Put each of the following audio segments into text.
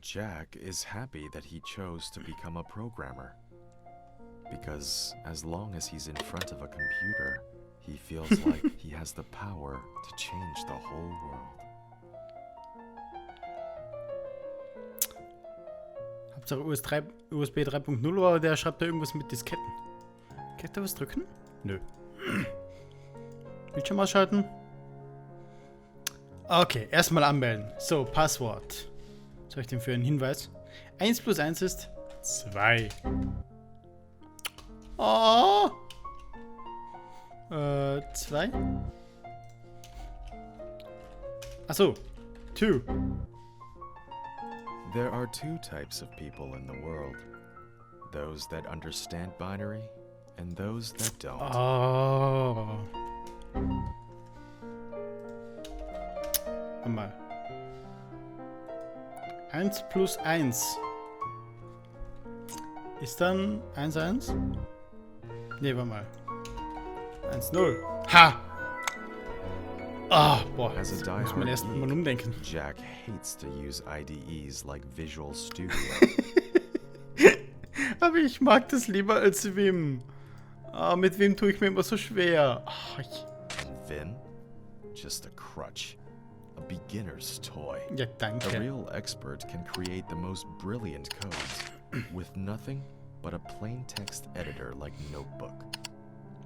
Jack is happy that he chose to become a programmer. Because as long as he's in front of a computer, he feels like he has the power to change the whole world. Hauptsache USB 3.0, aber der schreibt da irgendwas mit Disketten. Kann ich da was drücken? Nö. Bildschirm ausschalten. Okay, erstmal anmelden. So, Passwort. Was soll ich denn für einen Hinweis? 1 plus 1 ist 2. Oh! 2? Achso, 2. There are two types of people in the world. Those that understand binary and those that don't. Oh. Warte mal. 1 plus 1 ist dann 1, 1? Ne, warte mal. 1, 0. Ha! Ah, boah, As a jetzt muss man erst mal umdenken. Jack hates to use IDEs like Visual Studio. Aber ich mag das lieber als Vim. Ah, mit Vim tue ich mir immer so schwer. Ah, And Wenn? Just a crutch. A beginner's toy. ja, A danke. real expert can create the most brilliant codes with nothing but a plain text editor like Notebook.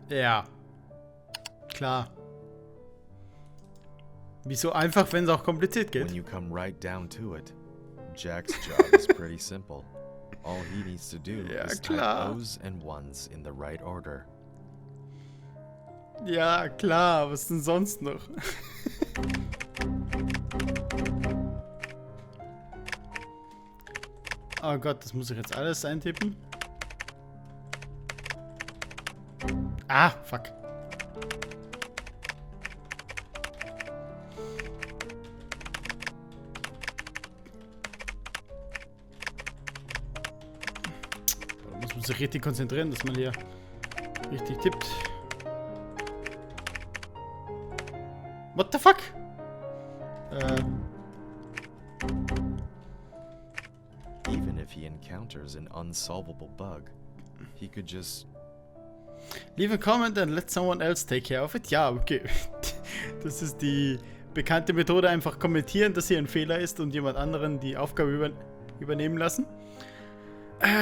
Ja. Klar. Wieso einfach, wenn es auch kompliziert When geht? you come right down to it, Jack's job is pretty simple. All he needs to do Ja, is klar. type O's and ones in the right order. Ja, klar. Was denn sonst noch? Oh Gott, das muss ich jetzt alles eintippen. Ah, fuck. Da muss man sich richtig konzentrieren, dass man hier richtig tippt. What the fuck? Even if he encounters an unsolvable bug, he could just... Leave a comment and let someone else take care of it. Ja, okay. Das ist die bekannte Methode, einfach kommentieren, dass hier ein Fehler ist und jemand anderen die Aufgabe übernehmen lassen.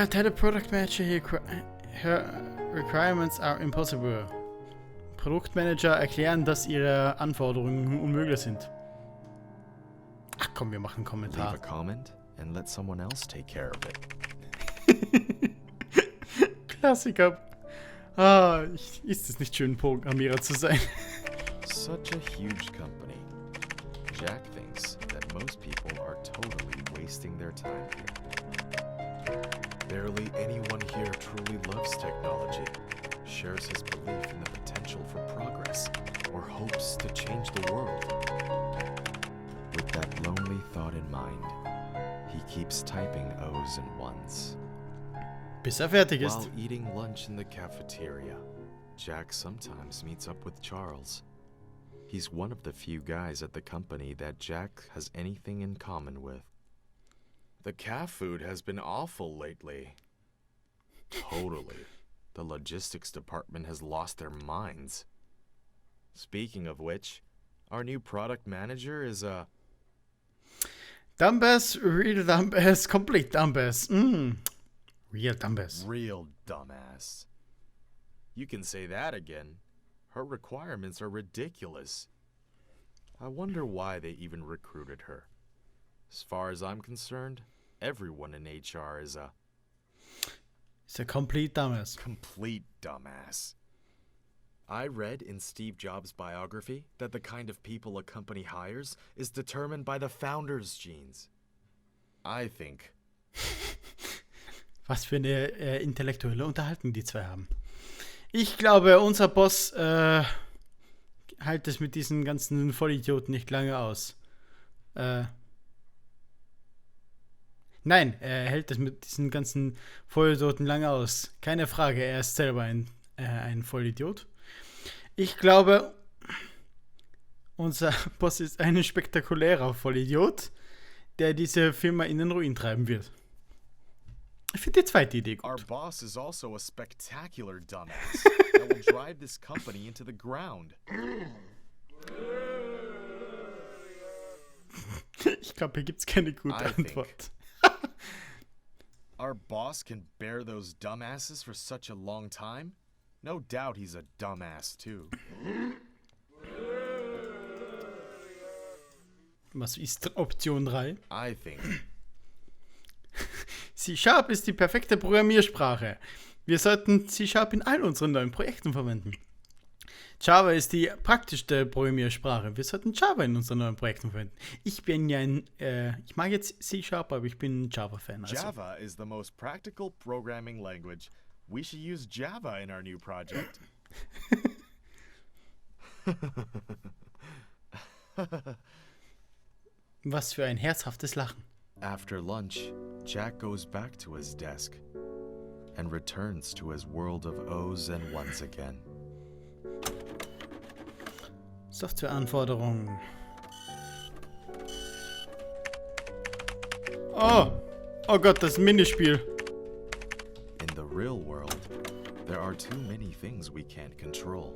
Tell the product manager her requirements are impossible. Produktmanager erklären, dass ihre Anforderungen unmöglich sind. Ach komm, wir machen einen Leave Kommentar. a comment and let someone else take care of it. Klassiker. Ah, ist es nicht schön, Programmierer zu sein? Such a huge company. Jack thinks that most people are totally wasting their time here. Barely anyone here truly loves technology, shares his belief in the potential for progress, or hopes to change the world. With that lonely thought in mind, he keeps typing O's and ones. Bis er fertig ist. While eating lunch in the cafeteria, Jack sometimes meets up with Charles. He's one of the few guys at the company that Jack has anything in common with. The calf food has been awful lately. Totally. The logistics department has lost their minds. Speaking of which, our new product manager is a... Dumbass, real dumbass, complete dumbass. Real dumbass. real dumbass. You can say that again. Her requirements are ridiculous. I wonder why they even recruited her. As far as I'm concerned, everyone in HR is a Ist a complete dumbass. complete dumbass. I read in Steve Jobs' biography that the kind of people a company hires is determined by the founder's genes. I think Was für eine intellektuelle Unterhaltung die zwei haben. Ich glaube, unser Boss hält es mit diesen ganzen Vollidioten nicht lange aus. Nein, er hält es mit diesen ganzen Vollidioten lange aus. Keine Frage, er ist selber ein Vollidiot. Ich glaube, unser Boss ist ein spektakulärer Vollidiot. der diese Firma in den Ruin treiben wird. Ich finde die zweite Idee Our gut. boss is also a spectacular dumbass that will drive this company into the ground. Ich glaube, hier gibt es keine gute I think. Antwort. Our boss can bear those dumbasses for such a long time? No doubt he's a dumbass too. Was ist Option 3? I think. C# ist die perfekte Programmiersprache. Wir sollten C# in all unseren neuen Projekten verwenden. Java ist die praktischste Programmiersprache. Wir sollten Java in unseren neuen Projekten verwenden. Ich bin ja ich mag jetzt C#, aber ich bin ein Java-Fan. Also. Java is the most practical programming language. We should use Java in our new project. Was für ein herzhaftes Lachen. After lunch, Jack goes back to his desk and returns to his world of O's and ones again. Softwareanforderungen. Oh! Oh Gott, das Minispiel. In the real world, there are too many things we can't control.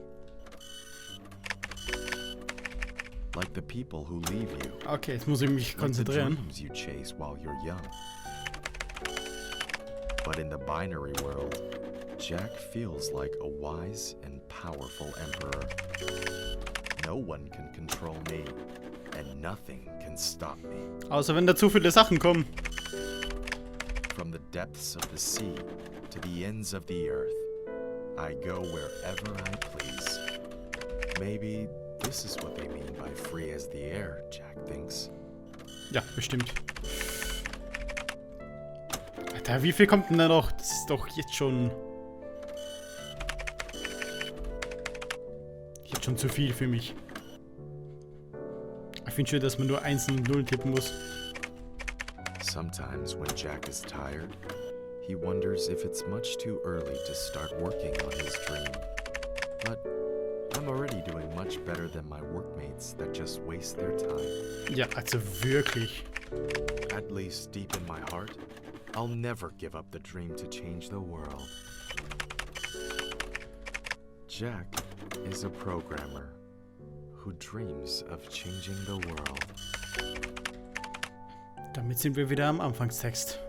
Like the people who leave you. Okay, jetzt muss ich mich Like the konzentrieren. dreams you chase while you're young. But in the binary world, Jack feels like a wise and powerful emperor. No one can control me, and nothing can stop me. Außer wenn da zu viele Sachen kommen. From the depths of the sea to the ends of the earth, I go wherever I please. Maybe this is what they mean by free as the air, Jack thinks. Ja, bestimmt. Alter, wie viel kommt denn da noch? Das ist doch jetzt schon... Jetzt schon zu viel für mich. Ich finde schön, dass man nur 1 und 0 tippen muss. Sometimes when Jack is tired, he wonders if it's much too early to start working on his dream. But I'm already doing much better than my workmates that just waste their time. Ja, also wirklich. At least deep in my heart, I'll never give up the dream to change the world. Jack is a programmer who dreams of changing the world. Damit sind wir wieder am Anfangstext.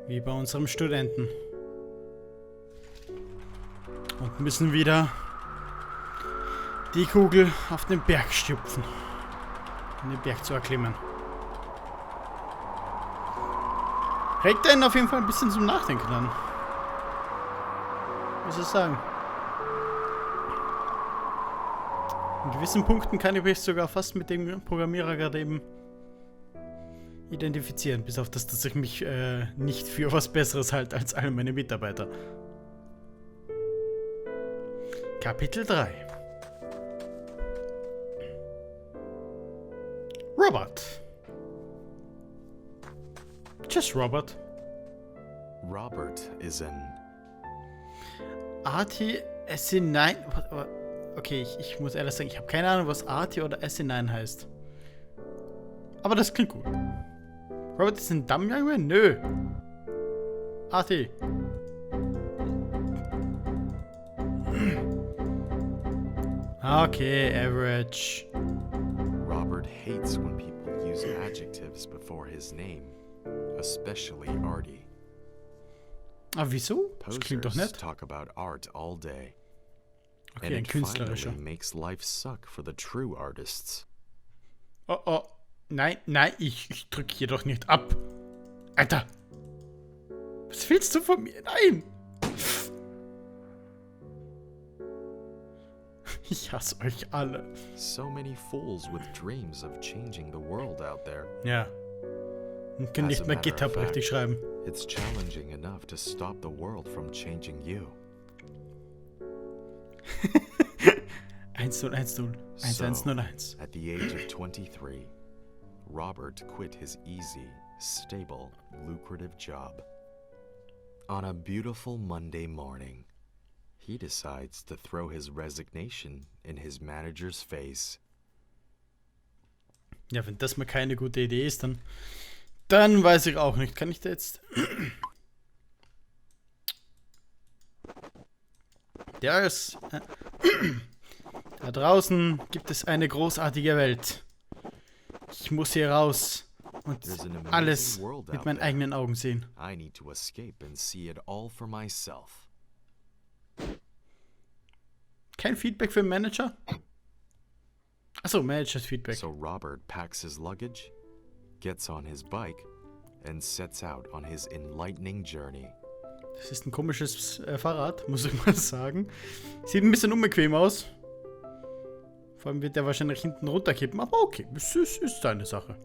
Wie bei unserem Studenten. Und müssen wieder die Kugel auf den Berg stüpfen. Um den Berg zu erklimmen. Regt einen auf jeden Fall ein bisschen zum Nachdenken an. Muss ich sagen. In gewissen Punkten kann ich mich sogar fast mit dem Programmierer gerade eben identifizieren. Bis auf das, dass ich mich nicht für was Besseres halte als alle meine Mitarbeiter. Kapitel 3. Robert. Just Robert. Robert is an... Arti SE9. Okay, ich muss ehrlich sagen, ich habe keine Ahnung, was Arti oder SE9 heißt. Aber das klingt gut. Robert ist ein Dumb Young Man? Nö. Arti. Okay, average. Robert hates when people use adjectives before his name, especially arty. Ah, wieso? Das klingt doch Posers nett. talk about art all day. Okay, And ein it künstlerischer. finally makes life suck for the true artists. Oh, oh. Nein, nein, ich drücke hier doch nicht ab. Alter. Was willst du von mir? Nein. Ich hasse euch alle. So many fools with dreams of changing the world out there. Ja. Und können As nicht a mehr matter of GitHub fact, richtig schreiben. It's challenging enough to stop the world from changing you. 1010. 1101. At the age of 23, Robert quit his easy, stable, lucrative job. On a beautiful Monday morning, he decides to throw his resignation in his manager's face. Ja, wenn das mal keine gute Idee ist, dann weiß ich auch nicht. Kann ich da jetzt... Da draußen gibt es eine großartige Welt. Ich muss hier raus und alles mit meinen eigenen Augen sehen. I need to escape and see it all for myself. Kein Feedback für den Manager? Achso, Managers Feedback. So Robert packs his luggage, gets on his bike, and sets out on his enlightening journey. Das ist ein komisches Fahrrad, muss ich mal sagen. Sieht ein bisschen unbequem aus. Vor allem wird der wahrscheinlich hinten runterkippen, aber okay, es ist seine Sache.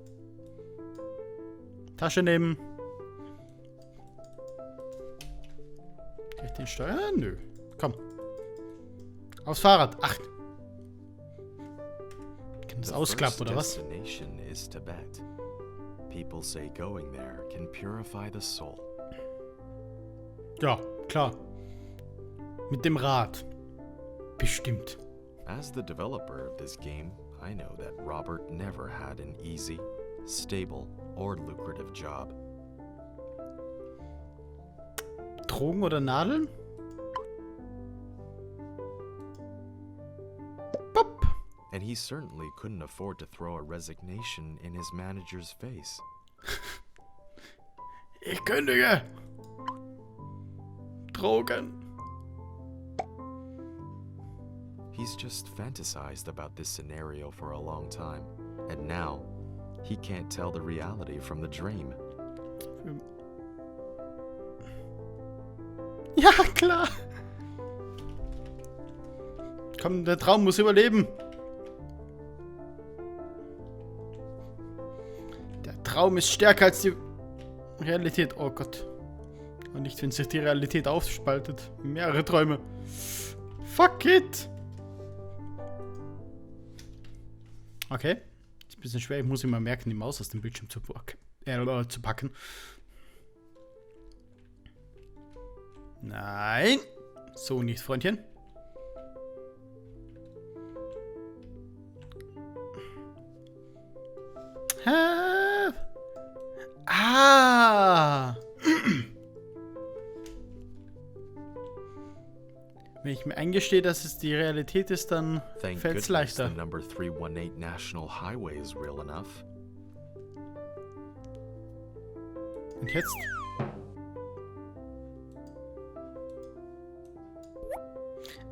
Tasche nehmen. Kann ich den steuern? Nö. Komm. Aufs Fahrrad. Ach. Kann das ausklappen, oder was? Destination is Tibet. People say going there can purify the soul. Ja, klar. Mit dem Rad. Bestimmt. As the developer of this game, I know that Robert never had an easy, stable, or lucrative job. Drogen oder Nadeln? Pop. And he certainly couldn't afford to throw a resignation in his manager's face. Ich kündige. Drogen. He's just fantasized about this scenario for a long time, and now he can't tell the reality from the dream. Ja, klar. Komm, der Traum muss überleben. Der Traum ist stärker als die Realität. Oh Gott. Und nicht, wenn sich die Realität aufspaltet. Mehrere Träume. Fuck it. Okay. Ist ein bisschen schwer. Ich muss immer merken, die Maus aus dem Bildschirm zu packen. Nein. So nicht, Freundchen. Ah. Wenn ich mir eingestehe, dass es die Realität ist, dann fällt es leichter. The number 318 National Highway is real enough. Und jetzt?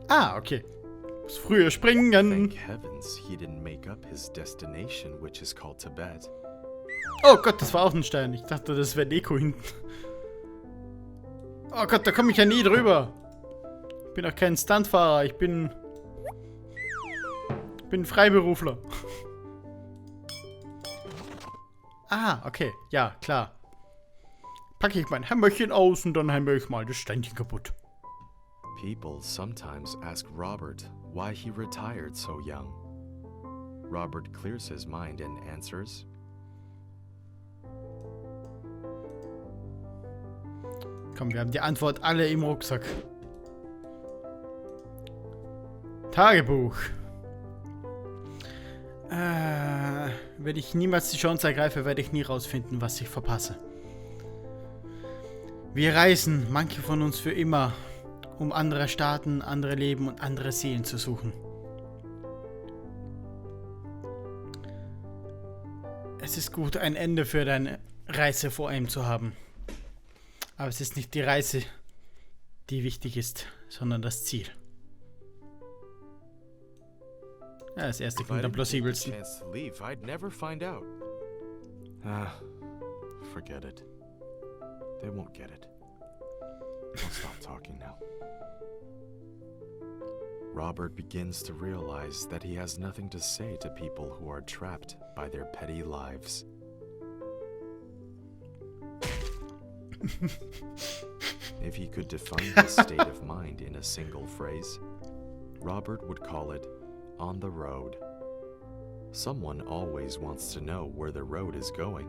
Ah, okay. Muss früher springen. Thank heavens he didn't make up his destination, which is called Tibet. Oh Gott, das war auch ein Stein. Ich dachte, das wäre Deko hinten. Oh Gott, da komme ich ja nie drüber. Ich bin auch kein Stuntfahrer. Ich bin Freiberufler. Ah, okay. Ja, klar. Packe ich mein Hämmerchen aus und dann hämmer ich mal das Steinchen kaputt. People sometimes ask Robert why he retired so young. Robert clears his mind and answers, Komm, wir haben die Antwort alle im Rucksack. Tagebuch. Wenn ich niemals die Chance ergreife, werde ich nie rausfinden, was ich verpasse. Wir reisen, manche von uns für immer, um andere Staaten, andere Leben und andere Seelen zu suchen. Es ist gut, ein Ende für deine Reise vor einem zu haben. Aber es ist nicht die Reise, die wichtig ist, sondern das Ziel. Ja, das erste klingt am plausibelsten. I'd never find out. Forget it. They won't get it. I'll stop talking now. Robert begins to realize that he has nothing to say to people who are trapped by their petty lives. If he could define his state of mind in a single phrase, Robert would call it on the road. Someone always wants to know where the road is going.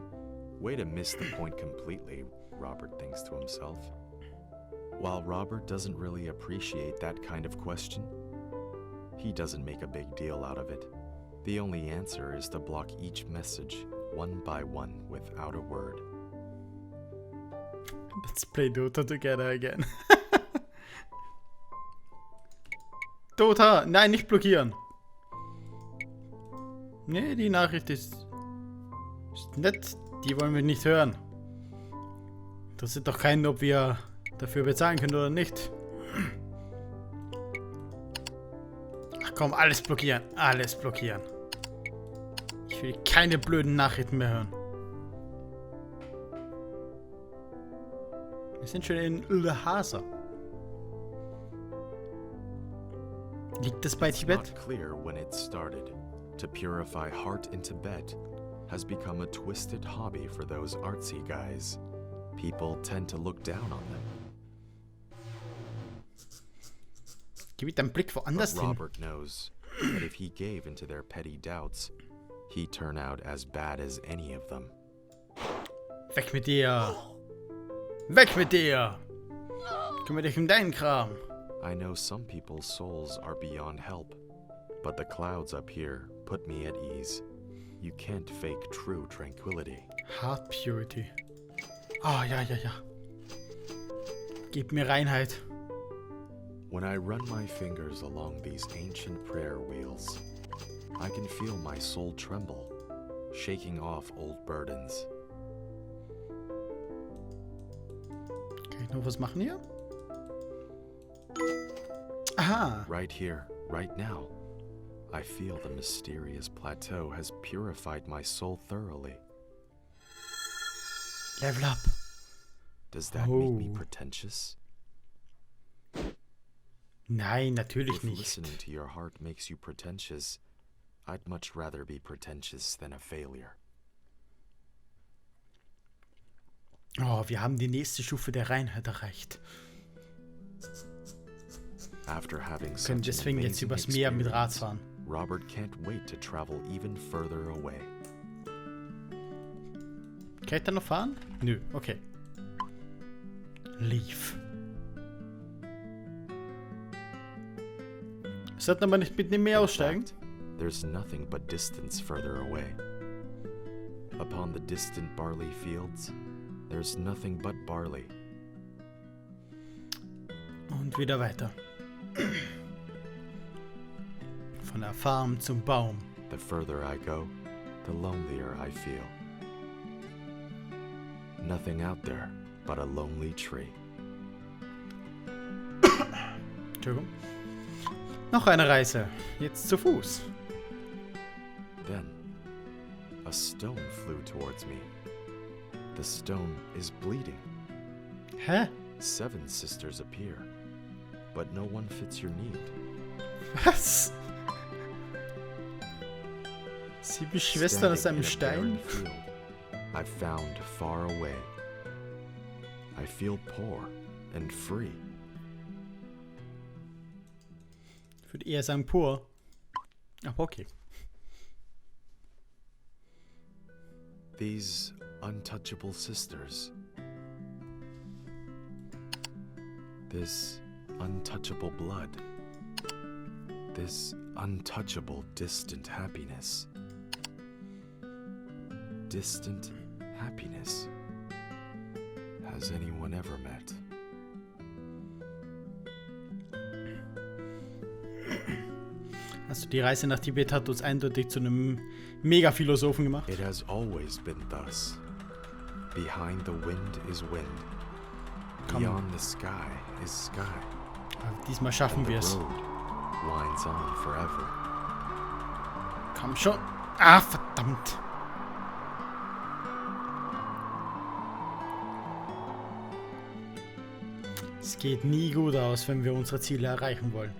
Way to miss the point completely, Robert thinks to himself. While Robert doesn't really appreciate that kind of question, he doesn't make a big deal out of it. The only answer is to block each message one by one without a word. Let's play Dota together again. Dota! Nein, nicht blockieren! Nee, die Nachricht ist nett. Die wollen wir nicht hören. Interessiert doch keinen, ob wir dafür bezahlen können oder nicht. Ach komm, alles blockieren. Alles blockieren. Ich will keine blöden Nachrichten mehr hören. Wir sind schon in Lhasa. Liegt das bei Tibet? Not clear when it started. To purify heart in Tibet has become a twisted hobby for those artsy guys. People tend to look down on them. Gib mir deinen Blick woanders But hin. Robert knows that if he gave into their petty doubts, he'd turn out as bad as any of them. Weg mit dir! Weg mit dir! Kümmere dich um deinen Kram. I know some people's souls are beyond help, but the clouds up here put me at ease. You can't fake true tranquility. Heart Purity. Ah, ja. Gib mir Reinheit. When I run my fingers along these ancient prayer wheels, I can feel my soul tremble, shaking off old burdens. Kann ich noch was machen hier? Aha. Right here, right now, I feel the mysterious plateau has purified my soul thoroughly. Level up. Does that make me Oh. pretentious? Nein, natürlich If nicht. listening to your heart makes you pretentious, I'd much rather be pretentious than a failure. Oh, wir haben die nächste Stufe der Reinheit erreicht. After having Wir such können an deswegen jetzt amazing übers Meer mit Rad experience, fahren. Robert can't wait to travel even further away. Kann ich da noch fahren? Nö, okay. Leave. Sollten aber nicht mit dem Meer In aussteigen? fact, there's nothing but distance further away. Upon the distant barley fields, there's nothing but barley. Und wieder weiter. Von der Farm zum Baum. The further I go, the lonelier I feel. Nothing out there but a lonely tree. Entschuldigung. Noch eine Reise. Jetzt zu Fuß. Then, a stone flew towards me. The stone is bleeding. Hä? 7 sisters appear, but no one fits your need. Was? 7 Schwestern aus einem Standing in Stein? a barren field, I found far away. I feel poor and free. Ich würde eher sagen pur. Aber okay. These untouchable sisters. This untouchable blood. This untouchable distant happiness. Distant happiness. Has anyone ever met? Also die Reise nach Tibet hat uns eindeutig zu einem Mega-Philosophen gemacht. It has always been thus. Behind the wind is wind. Komm. Beyond the sky is sky. Aber diesmal schaffen And the wir es. road winds on forever. Komm schon. Ah, verdammt. Es geht nie gut aus, wenn wir unsere Ziele erreichen wollen.